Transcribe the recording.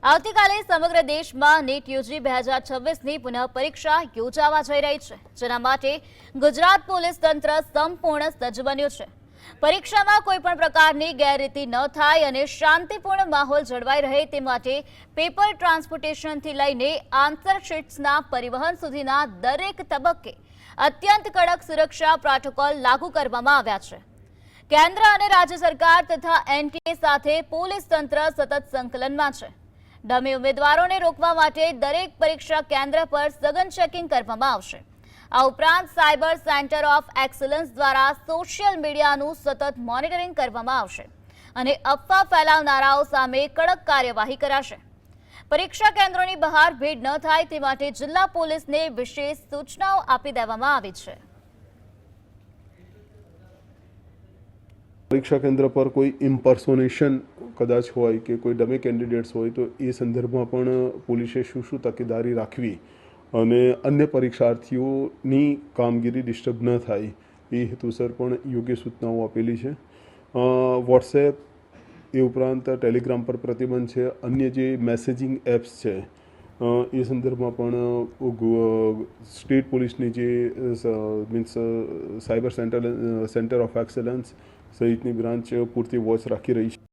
આવતીકાલે સમગ્ર દેશમાં નીટ યુજી 2026ની પુનઃ પરીક્ષા યોજાવા જઈ રહી છે, જેના માટે ગુજરાત પોલીસ તંત્ર સંપૂર્ણ સજ્જ બન્યું છે। પરીક્ષામાં કોઈ પણ પ્રકારની ગેરરીતિ ન થાય અને શાંતિપૂર્ણ માહોલ જળવાઈ રહે તે માટે પેપર ટ્રાન્સપોર્ટેશનથી લઈને આન્સર શીટ્સના પરિવહન સુધીના દરેક તબક્કે અત્યંત કડક સુરક્ષા પ્રોટોકોલ લાગુ કરવામાં આવ્યા છે। કેન્દ્ર અને રાજ્ય સરકાર તથા એનટીએ સાથે પોલીસ તંત્ર સતત સંકલનમાં છે। ડમી ઉમેદવારોને રોકવા માટે દરેક પરીક્ષા કેન્દ્ર પર સઘન ચેકિંગ કરવામાં આવશે। આ ઉપરાંત સાયબર સેન્ટર ઓફ એક્સલન્સ દ્વારા સોશિયલ મીડિયાનું સતત મોનિટરિંગ કરવામાં આવશે અને અફવા ફેલાવનારાઓ સામે કડક કાર્યવાહી કરાશે। પરીક્ષા કેન્દ્રોની બહાર ભીડ ન થાય તે માટે જિલ્લા પોલીસને વિશેષ સૂચનાઓ આપી દેવામાં આવી છે। પરીક્ષા કેન્દ્ર પર કોઈ ઇમ્પર્સોનેશન કદાચ હોય કે કોઈ ડમી કેન્ડિડેટ્સ હોય તો એ સંદર્ભમાં પણ પોલીસે શું તકેદારી રાખવી અને અન્ય પરીક્ષાર્થીઓની કામગીરી ડિસ્ટર્બ ન થાય એ હેતુસર પણ યોગ્ય સૂચનાઓ આપેલી છે। વોટ્સએપ એ ઉપરાંત ટેલિગ્રામ પર પ્રતિબંધ છે। અન્ય જે મેસેજિંગ એપ્સ છે એ સંદર્ભમાં પણ સ્ટેટ પોલીસની જે means cyber centre of excellence સહિતની બ્રાન્ચ પૂરતી વોચ રાખી રહી છે।